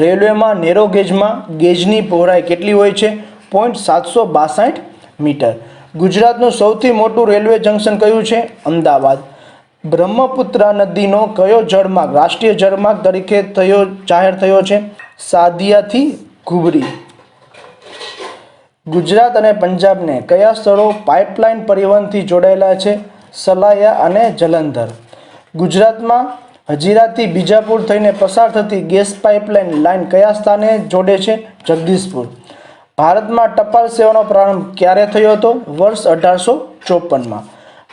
Speaker 1: રેલવેમાં નેરો ગેજની પહોળાઈ કેટલી હોય છે? 0.762 મીટર. ગુજરાતનું સૌથી મોટું રેલવે જંકશન કયું છે? અમદાવાદ. બ્રહ્મપુત્રા નદીનો કયો જળમાર્ગ રાષ્ટ્રીય જળમાર્ગ તરીકે જાહેર થયો છે? સાદિયાથી ઘુબરી. ગુજરાત અને પંજાબને કયા સ્થળો પાઇપલાઇન પરિવહનથી જોડાયેલા છે? સલાયા અને જલંધર. ગુજરાતમાં હજીરાથી બીજાપુર થઈને પસાર થતી ગેસ પાઇપલાઇન લાઇન કયા સ્થાને જોડે છે? જગદીશપુર. ભારતમાં ટપાલ સેવાનો પ્રારંભ ક્યારે થયો હતો? વર્ષ 1854માં.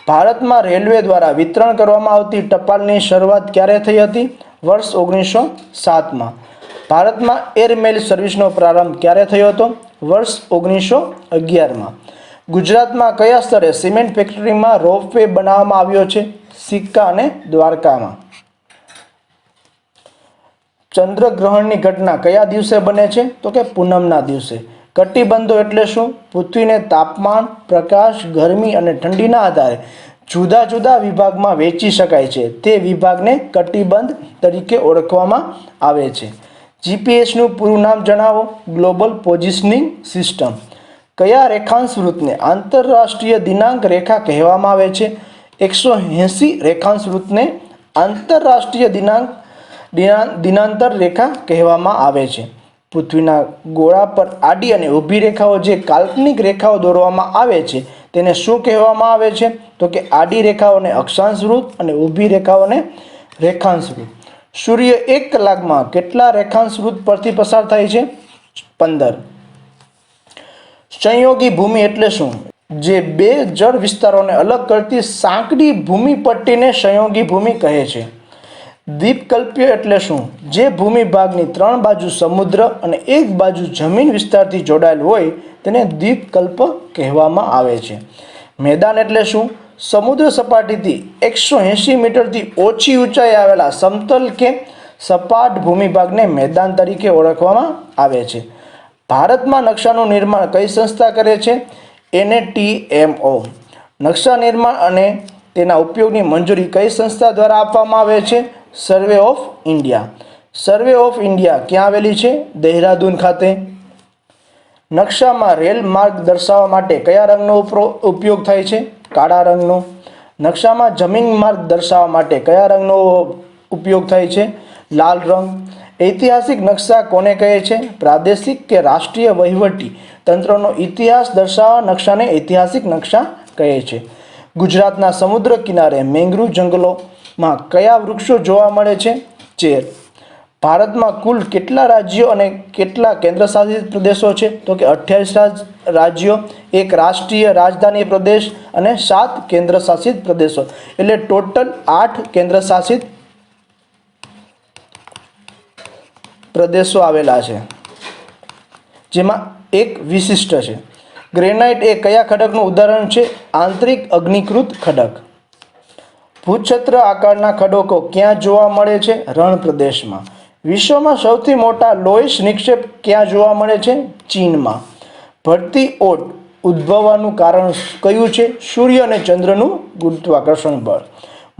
Speaker 1: ભારતમાં રેલવે દ્વારા વિતરણ કરવામાં આવતી ટપાલની શરૂઆત ક્યારે થઈ હતી? વર્ષ 1907માં. ભારતમાં એરમેલ સર્વિસનો પ્રારંભ ક્યારે થયો હતો? વર્ષ 1911માં. ગુજરાતમાં કયા સ્થળે સિમેન્ટ ફેક્ટરીમાં રોપવે બનાવવામાં આવ્યો છે? સિક્કા અને દ્વારકામાં. ચંદ્રગ્રહણની ઘટના કયા દિવસે બને છે? તો કે પૂનમના દિવસે. કટિબંધો એટલે શું? પૃથ્વીને તાપમાન, પ્રકાશ, ગરમી અને ઠંડીના આધારે જુદા જુદા વિભાગમાં વહેંચી શકાય છે. તે વિભાગને કટિબંધ તરીકે ઓળખવામાં આવે છે. જીપીએસનું પૂરું નામ જણાવો. Global positioning system. કયા રેખાંશ વૃત્તને આંતરરાષ્ટ્રીય દિનાંક રેખા કહેવામાં આવે છે? 180 રેખાંશ વૃત્તને આંતરરાષ્ટ્રીય દિનાંતર રેખા કહેવામાં આવે છે. પૃથ્વીના ગોળા પર આડી અને ઊભી રેખાઓ જે કાલ્પનિક રેખાઓ દોરવામાં આવે છે તેને શું કહેવામાં આવે છે? તો કે આડી રેખાઓને અક્ષાંશ વૃત્ત અને ઊભી રેખાઓને રેખાંશ વૃત્ત. સૂર્ય 1 કલાકમાં કેટલા રેખાંશ વૃત્ત પરથી પસાર થાય છે? 15. સંયોગી ભૂમિ એટલે શું? જે બે જળ વિસ્તારોને અલગ કરતી સાંકડી ભૂમિપટ્ટીને સંયોગી ભૂમિ કહે છે. દ્વીપકલ્પીય એટલે શું? જે ભૂમિ ભાગની 3 બાજુ સમુદ્ર અને 1 બાજુ જમીન વિસ્તારથી જોડાયેલ હોય તેને દ્વીપકલ્પ કહેવામાં આવે છે. મેદાન એટલે શું? સમુદ્ર સપાટીથી 180 મીટરથી ઓછી ઊંચાઈ આવેલા સમતલ કે સપાટ ભૂમિભાગને મેદાન તરીકે ઓળખવામાં આવે છે. ભારતમાં નકશાનું નિર્માણ કઈ સંસ્થા કરે છે? NATMO. નકશા નિર્માણ અને તેના ઉપયોગની મંજૂરી કઈ સંસ્થા દ્વારા આપવામાં આવે છે? Survey of India. Survey of India ક્યાં આવેલી છે? દહેરાદૂન ખાતે. નકશામાં રેલ માર્ગ દર્શાવવા માટે કયા રંગનો ઉપયોગ થાય છે? કાળા રંગનો. નકશામાં જમીન માર્ગ દર્શાવવા માટે કયા રંગનો ઉપયોગ થાય છે? લાલ રંગ. ઐતિહાસિક નકશા કોને કહે છે? પ્રાદેશિક કે રાષ્ટ્રીય વહીવટી તંત્રનો ઇતિહાસ દર્શાવવા નકશાને ઐતિહાસિક નકશા કહે છે. ગુજરાતના સમુદ્ર કિનારે મેંગ્રુવ જંગલોમાં કયા વૃક્ષો જોવા મળે છે? ચેર. ભારતમાં કુલ કેટલા રાજ્યો અને કેટલા કેન્દ્રશાસિત પ્રદેશો છે? તો કે 28 રાજ્યો, 1 રાષ્ટ્રીય રાજધાની પ્રદેશ અને 7 કેન્દ્રશાસિત પ્રદેશો, એટલે ટોટલ 8 કેન્દ્રશાસિત પ્રદેશો આવેલા છે, જેમાં એક વિશિષ્ટ છે. ગ્રેનાઇટ એ કયા ખડકનું ઉદાહરણ છે? આંતરિક અગ્નિકૃત ખડક. ભૂછત્ર આકારના ખડકો ક્યાં જોવા મળે છે? રણ પ્રદેશમાં. વિશ્વમાં સૌથી મોટા લોયસ નિક્ષેપ ક્યાં જોવા મળે છે? ચીનમાં. ભરતી ઓટ ઉદ્ભવવાનું કારણ કયું છે? સૂર્ય અને ચંદ્રનું ગુરુત્વાકર્ષણ બળ.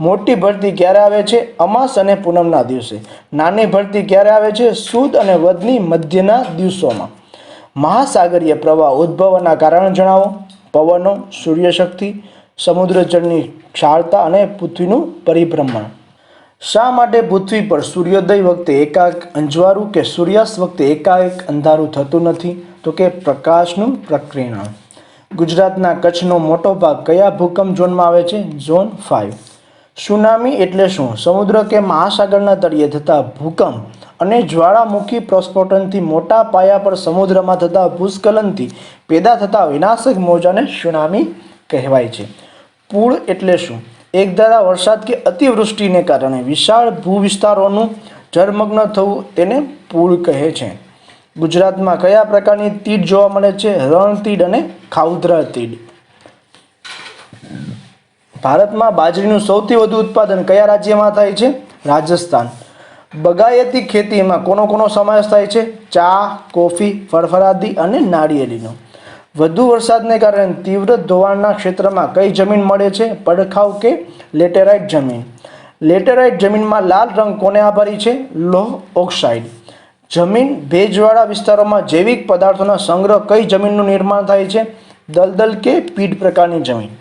Speaker 1: મોટી ભરતી ક્યારે આવે છે? અમાસ અને પૂનમના દિવસે. નાની ભરતી ક્યારે આવે છે? સુદ અને વદની મધ્યના દિવસોમાં. મહાસાગરીય પ્રવાહ ઉદ્ભવવાના કારણ જણાવો. પવનો, સૂર્યશક્તિ, સમુદ્ર જળની ક્ષારતા અને પૃથ્વીનું પરિભ્રમણ. શા માટે પૃથ્વી પર સૂર્યોદય વખતે એકાએક અંજવાળું કે સૂર્યાસ્ત વખતે એકાએક અંધારું થતું નથી? તો કે પ્રકાશનું પ્રકીર્ણન. ગુજરાતના કચ્છનો મોટો ભાગ કયા ભૂકંપ ઝોનમાં આવે છે? ઝોન 5. સુનામી એટલે શું? સમુદ્ર કે મહાસાગરના તળિયે થતા ભૂકંપ અને જ્વાળામુખી પ્રસ્ફોટનથી મોટા પાયા પર સમુદ્રમાં થતા ભૂસ્ખલનથી પેદા થતા વિનાશક મોજાને સુનામી કહેવાય છે. પૂર એટલે શું? એકધારા વરસાદ કે અતિવૃષ્ટિને કારણે વિશાળ ભૂવિસ્તારોનું જળમગ્ન થવું તેને પૂર કહે છે. ગુજરાતમાં કયા પ્રકારની તીડ જોવા મળે છે? રણતીડ અને ખાઉધરા તીડ. ભારતમાં બાજરીનું સૌથી વધુ ઉત્પાદન કયા રાજ્યમાં થાય છે? રાજસ્થાન. બગાયતી ખેતીમાં કોનો સમાવેશ થાય છે? ચા, કોફી, ફળફળાદી અને નાળિયેરીનો. વધુ વરસાદને કારણે તીવ્ર ધોવાણના ક્ષેત્રમાં કઈ જમીન મળે છે? પડખાઉ કે લેટેરાઇટ જમીન. લેટેરાઇટ જમીનમાં લાલ રંગ કોને આભારી છે? લોહ ઓક્સાઇડ. જમીન ભેજવાળા વિસ્તારોમાં જૈવિક પદાર્થોના સંગ્રહ કઈ જમીનનું નિર્માણ થાય છે? દલદલ કે પીઢ પ્રકારની જમીન.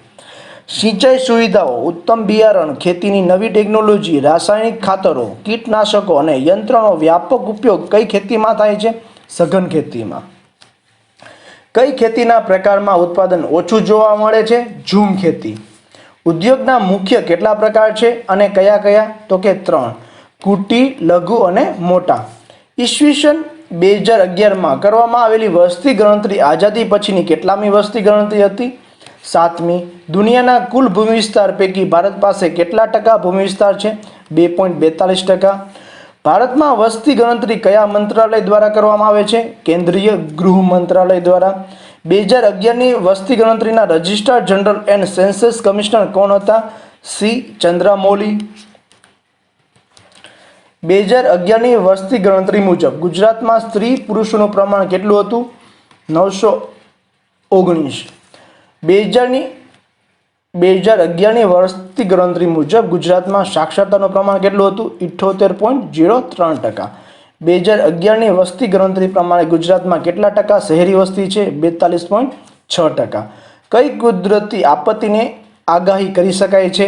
Speaker 1: સિંચાઈ સુવિધાઓ, ઉત્તમ બિયારણ, ખેતીની નવી ટેકનોલોજી, રાસાયણિક ખાતરો, કીટનાશકો અને યંત્રનો વ્યાપક ઉપયોગ કઈ ખેતીમાં થાય છે? સઘન ખેતીમાં. કઈ ખેતીના પ્રકારમાં ઉત્પાદન ઓછું જોવા મળે છે? ઝૂમ ખેતી. ઉદ્યોગના મુખ્ય કેટલા પ્રકાર છે અને કયા કયા? તો કે 3: કુટીર, લઘુ અને મોટા. ઈસવીસન 2011માં કરવામાં આવેલી વસ્તી ગણતરી આઝાદી પછીની કેટલામી વસ્તી ગણતરી હતી? 7મી. દુનિયાના કુલ ભૂમિ વિસ્તાર પૈકી ભારત પાસે કેટલા ટકા ભૂમિ વિસ્તાર છે? 2.42%. ભારતમાં વસ્તી ગણતરી કયા મંત્રાલય દ્વારા કરવામાં આવે છે? કેન્દ્રીય ગૃહ મંત્રાલય દ્વારા. 2011ની વસ્તી ગણતરીના registrar general and census commissioner કોણ હતા? સી. ચંદ્રામૌલી. 2011ની વસ્તી ગણતરી મુજબ ગુજરાતમાં સ્ત્રી પુરુષોનું પ્રમાણ કેટલું હતું? 919. 2011ની વસ્તી ગણતરી મુજબ ગુજરાતમાં સાક્ષરતાનું પ્રમાણ કેટલું હતું? 78.03%. 2011ની વસ્તી ગણતરી પ્રમાણે ગુજરાતમાં કેટલા ટકા શહેરી વસ્તી છે? 42.6%. કઈ કુદરતી આપત્તિને આગાહી કરી શકાય છે?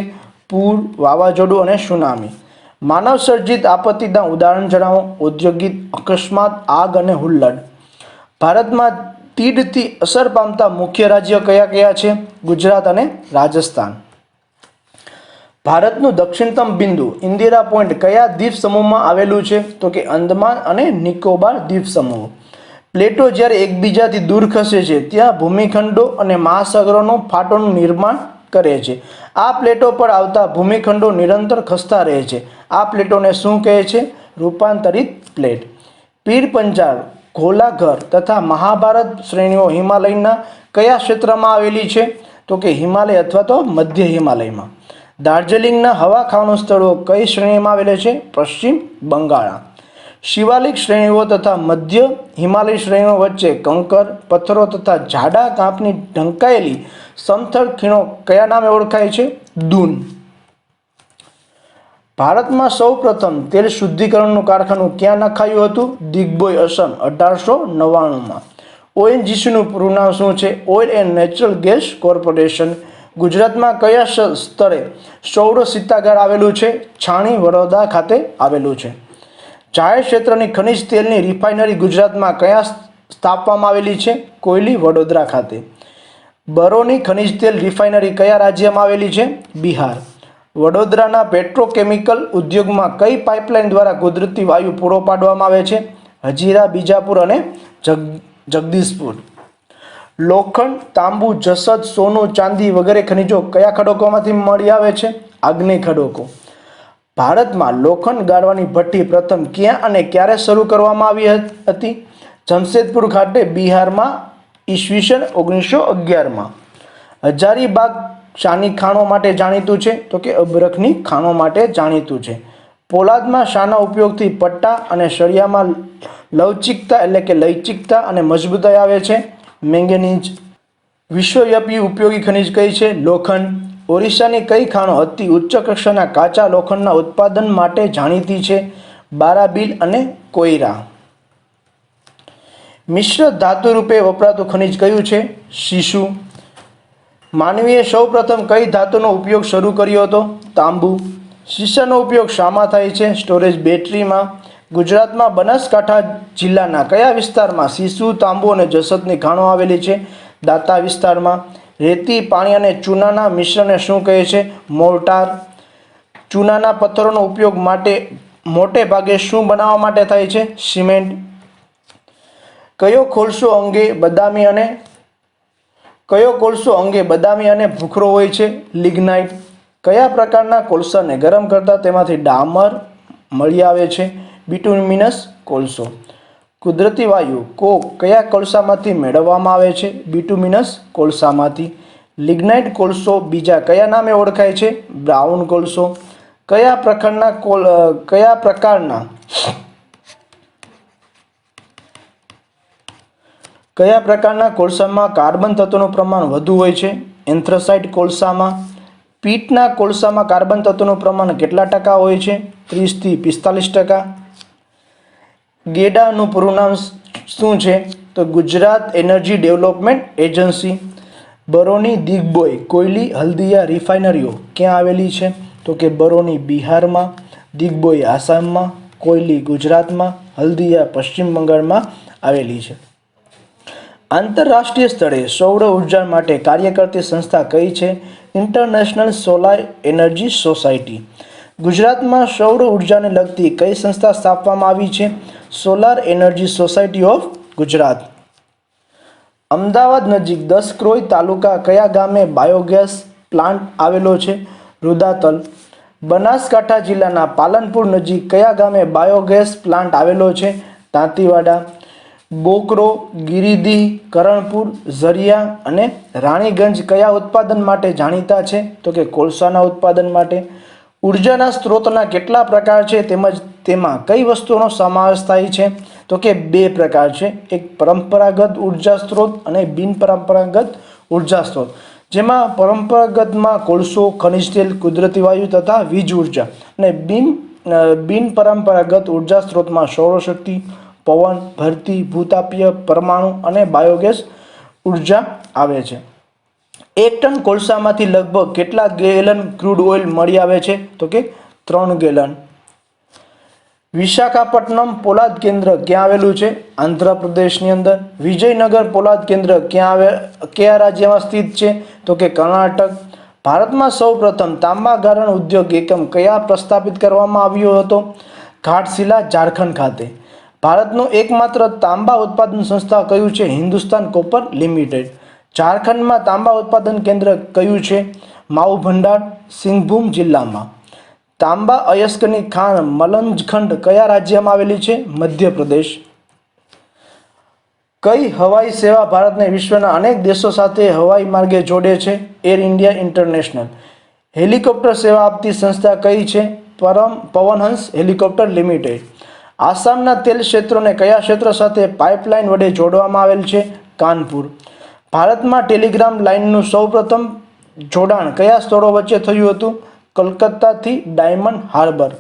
Speaker 1: પૂર, વાવાઝોડું અને સુનામી. માનવ સર્જિત આપત્તિના ઉદાહરણ જણાવો. ઔદ્યોગિક અકસ્માત, આગ અને હુલ્લડ. ભારતમાં તીડથી અસર પામતા મુખ્ય રાજ્યો કયા કયા છે? ગુજરાત અને રાજસ્થાન. ભારતનું દક્ષિણતમ બિંદુ ઇન્દિરા પોઈન્ટ કયા દ્વીપ સમૂહમાં આવેલું છે? તો કે અંદમાન અને નિકોબાર દ્વીપ સમૂહ. પ્લેટો જ્યારે એકબીજાથી દૂર ખસે છે ત્યાં ભૂમિખંડો અને મહાસાગરોનું ફાટોનું નિર્માણ કરે છે. આ પ્લેટો પર આવતા ભૂમિખંડો નિરંતર ખસતા રહે છે. આ પ્લેટોને શું કહે છે? રૂપાંતરિત પ્લેટ. પીર પંજાલ, ઘોલાઘર તથા મહાભારત શ્રેણીઓ હિમાલયના કયા ક્ષેત્રમાં આવેલી છે? તો કે હિમાલય અથવા તો મધ્ય હિમાલયમાં. દાર્જિલિંગના હવા ખાવાનું સ્થળો કઈ શ્રેણીમાં આવેલા છે? પશ્ચિમ બંગાળ. શિવાલિક શ્રેણીઓ તથા મધ્ય હિમાલય શ્રેણીઓ વચ્ચે કંકર, પથ્થરો તથા જાડા કાંપની ઢંકાયેલી સમથળ ખીણો કયા નામે ઓળખાય છે? દૂન. ભારતમાં સૌ પ્રથમ તેલ શુદ્ધિકરણનું કારખાનું ક્યાં નખાયું હતું? દિગ્બોય, અસમ, 1899માં. ONGCનું પૂરું નામ શું છે? Oil and natural gas corporation. ગુજરાતમાં કયા સ્થળે સૌર શીતાગાર આવેલું છે? છાણી, વડોદરા ખાતે આવેલું છે. જાહેર ક્ષેત્રની ખનિજ તેલની રિફાઇનરી ગુજરાતમાં કયા સ્થાપવામાં આવેલી છે? કોયલી, વડોદરા ખાતે. બરોની ખનિજ તેલ રિફાઇનરી કયા રાજ્યમાં આવેલી છે? બિહાર. વડોદરાના પેટ્રોકેમિકલ ઉદ્યોગમાં કઈ પાઇપલાઇન દ્વારા કુદરતી વાયુ પૂરો પાડવામાં આવે છે? હજીરા, બીજાપુર અને જગદીશપુર. લોખંડ, તાંબુ, જસત, સોનું, ચાંદી વગેરે ખનિજો કયા ખડકોમાંથી મળી આવે છે? આગ્નેય ખડકો. ભારતમાં લોખંડ ગાળવાની ભઠ્ઠી પ્રથમ ક્યાં અને ક્યારે શરૂ કરવામાં આવી હતી? જમશેદપુર ખાતે, બિહારમાં, ઈસવીસન 1911માં. હજારીબાગ શાની ખાણો માટે જાણીતું છે? તો કે અબરખની ખાણો માટે જાણીતું છે. પોલાદમાં શાના ઉપયોગથી પટ્ટા અને સળિયામાં લવચિકતા એટલે કે લવચિકતા અને મજબૂતાઈ આવે છે? મેંગેનીઝ. વિશ્વવ્યાપી ઉપયોગી ખનિજ કઈ છે? લોખંડ. ઓરિસ્સાની કઈ ખાણો અતિ ઉચ્ચ કક્ષાના કાચા લોખંડના ઉત્પાદન માટે જાણીતી છે? બારાબીલ અને કોયરા. મિશ્ર ધાતુ રૂપે વપરાતું ખનિજ કયું છે? સીસુ. માનવીએ સૌપ્રથમ કઈ ધાતુનો ઉપયોગ શરૂ કર્યો હતો? તાંબુ. શીશાનો ઉપયોગ શામાં થાય છે? સ્ટોરેજ બેટરીમાં. ગુજરાતમાં બનાસકાંઠા જિલ્લાના કયા વિસ્તારમાં સીસુ, તાંબુ અને જસતની ખાણો આવેલી છે? દાંતા વિસ્તારમાં. રેતી, પાણી અને ચૂનાના મિશ્રણને શું કહે છે? મોર્ટાર. ચૂનાના પથ્થરોનો ઉપયોગ મોટે ભાગે શું બનાવવા માટે થાય છે? સિમેન્ટ. કયો કોલસો અંગે બદામી અને ભૂખરો હોય છે? લિગ્નાઇટ. કયા પ્રકારના કોલસાને ગરમ કરતા તેમાંથી ડામર મળી આવે છે? બિટુમિનસ કોલસો. કુદરતી વાયુ કોક કયા કોલસામાંથી મેળવવામાં આવે છે? બિટુમિનસ કોલસામાંથી. લિગ્નાઇટ કોલસો બીજા કયા નામે ઓળખાય છે? બ્રાઉન કોલસો. કયા પ્રકારના કોલસામાં કાર્બન તત્વોનું પ્રમાણ વધુ હોય છે? એન્થ્રેસાઇટ કોલસામાં. પીટના કોલસામાં કાર્બન તત્વોનું પ્રમાણ કેટલા ટકા હોય છે? 30 થી 45%. ગેડાનું પૂરું નામ શું છે? તો Gujarat energy development agency. Barauni Digboi Koyali Haldia રિફાઇનરીઓ ક્યાં આવેલી છે? તો કે બરૌની બિહારમાં, દિગ્બોય આસામમાં, કોયલી ગુજરાતમાં, હલ્દિયા પશ્ચિમ બંગાળમાં આવેલી છે. આંતરરાષ્ટ્રીય સ્તરે સૌર ઉર્જા માટે કાર્ય કરતી સંસ્થા કઈ છે? International solar energy society. ગુજરાતમાં સૌર ઉર્જાને લગતી કઈ સંસ્થા સ્થાપવામાં આવી છે? Solar energy society of Gujarat. Ahmedabad નજીક 10 ક્રોઈ તાલુકા કયા ગામે બાયોગેસ પ્લાન્ટ આવેલો છે? રુદાતલ. બનાસકાંઠા જિલ્લાના પાલનપુર નજીક કયા ગામે બાયોગેસ પ્લાન્ટ આવેલો છે? તાંતીવાડા. બોકરો, ગિરિદીહ, કરણપુર, ઝરિયા અને રાણીગંજ કયા ઉત્પાદન માટે જાણીતા છે? તો કે કોલસાના ઉત્પાદન માટે. ઉર્જાના સ્ત્રોતના કેટલા પ્રકાર છે તેમજ તેમાં કઈ વસ્તુઓનો સમાવેશ થાય છે? તો કે 2 પ્રકાર છે. એક પરંપરાગત ઉર્જા સ્ત્રોત અને બિનપરંપરાગત ઉર્જા સ્ત્રોત. જેમાં પરંપરાગતમાં કોલસો, ખનિજ તેલ, કુદરતી વાયુ તથા વીજ ઉર્જા અને બિનપરંપરાગત ઉર્જા સ્ત્રોતમાં સૌરશક્તિ, પવન, ભરતી, ભૂતાપીય, પરમાણુ અને બાયોગેસ ઉર્જા આવે છે. 1 ટન કોલસામાંથી લગભગ કેટલા ગેલન ક્રૂડ ઓઇલ મળી આવે છે? તો કે 3 ગેલન. વિશાખાપટ્ટનમ પોલાદ કેન્દ્ર ક્યાં આવેલું છે? આંધ્રપ્રદેશની અંદર. વિજયનગર પોલાદ કેન્દ્ર કયા રાજ્યમાં સ્થિત છે? તો કે કર્ણાટક. ભારતમાં સૌપ્રથમ તાંબા ગારણ ઉદ્યોગ એકમ કયા પ્રસ્થાપિત કરવામાં આવ્યો હતો? ઘાટશિલા, ઝારખંડ ખાતે. ભારતનું એકમાત્ર તાંબા ઉત્પાદન સંસ્થા કયું છે? Hindustan copper limited. ઝારખંડમાં તાંબા ઉત્પાદન કેન્દ્ર કયું છે? માઉ ભંડાર, સિંહભૂમ જિલ્લામાં. તાંબા અયસ્કની ખાણ મલંજખંડ કયા રાજ્યમાં આવેલી છે? મધ્યપ્રદેશ. કઈ હવાઈ સેવા ભારતને વિશ્વના અનેક દેશો સાથે હવાઈ માર્ગે જોડે છે? Air India international. હેલિકોપ્ટર સેવા આપતી સંસ્થા કઈ છે? Pawan Hans helicopter limited. આસામના તેલ ક્ષેત્રોને કયા ક્ષેત્ર સાથે પાઇપલાઇન વડે જોડવામાં આવેલ છે? કાનપુર. ભારતમાં ટેલિગ્રામ લાઇનનું સૌપ્રથમ જોડાણ કયા સ્થળો વચ્ચે થયું હતું? કલકત્તાથી ડાયમંડ હાર્બર.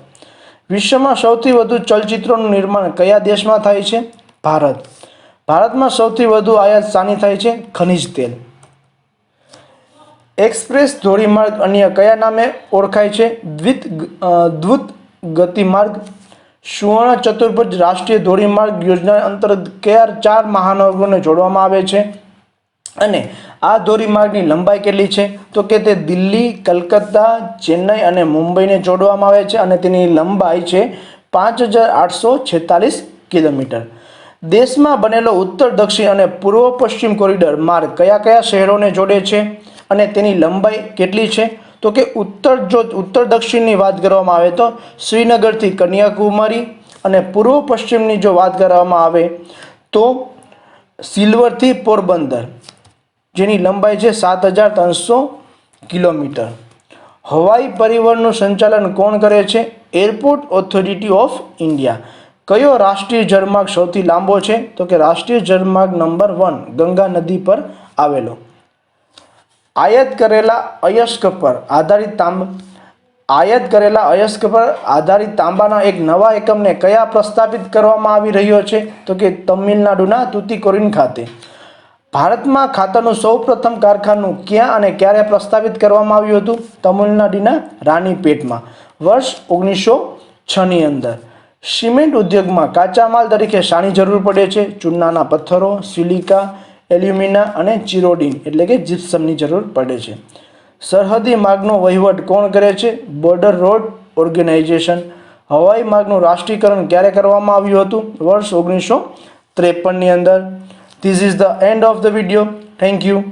Speaker 1: વિશ્વમાં સૌથી વધુ ચલચિત્રોનું નિર્માણ કયા દેશમાં થાય છે? ભારત. ભારતમાં સૌથી વધુ આયાત શાની થાય છે? ખનિજ તેલ. એક્સપ્રેસ ધોરીમાર્ગ અન્ય કયા નામે ઓળખાય છે? દ્રુત ગતિમાર્ગ. સુવર્ણ ચતુર્ભુજ રાષ્ટ્રીય ધોરીમાર્ગ યોજના અંતર્ગત કયા 4 મહાનગરોને જોડવામાં આવે છે? અને આ ધોરીમાર્ગની લંબાઈ કેટલી છે? તો કે તે દિલ્હી, કલકત્તા, ચેન્નઈ અને મુંબઈને જોડવામાં આવે છે અને તેની લંબાઈ છે 5846 કિલોમીટર. દેશમાં બનેલો ઉત્તર દક્ષિણ અને પૂર્વ પશ્ચિમ કોરિડોર માર્ગ કયા શહેરોને જોડે છે અને તેની લંબાઈ કેટલી છે? તો કે ઉત્તર દક્ષિણની વાત કરવામાં આવે તો શ્રીનગરથી કન્યાકુમારી અને પૂર્વ પશ્ચિમની જો વાત કરવામાં આવે તો સિલ્વરથી પોરબંદર, જેની લંબાઈ છે 7300 કિલોમીટર. હવાઈ પરિવહનનું સંચાલન કોણ કરે છે? Airport authority of India. કયો રાષ્ટ્રીય જળમાર્ગ સૌથી લાંબો છે? તો કે રાષ્ટ્રીય જળમાર્ગ નંબર 1 ગંગા નદી પર આવેલો. આયાત કરેલા અયસ્ક પર આધારિત તાંબાના એક નવા એકમને કયા પ્રસ્થાપિત કરવામાં આવી રહ્યો છે? તો કે તમિલનાડુના તુતીકોરીન ખાતે. ભારતમાં ખાતરનું સૌપ્રથમ કારખાનું ક્યાં અને ક્યારે પ્રસ્થાપિત કરવામાં આવ્યું હતું? તમિલનાડુના રાનીપેટમાં વર્ષ 1906ની અંદર. સિમેન્ટ ઉદ્યોગમાં કાચા માલ તરીકે શાની જરૂર પડે છે? ચૂનાના પથ્થરો, સિલિકા, એલ્યુમિના અને ચિરોડિન એટલે કે જીપ્સમની જરૂર પડે છે. સરહદી માર્ગનો વહીવટ કોણ કરે છે? Border road organisation. હવાઈ માર્ગનું રાષ્ટ્રીયકરણ ક્યારે કરવામાં આવ્યું હતું? વર્ષ 1953 ની અંદર. This is the end of the video. Thank you.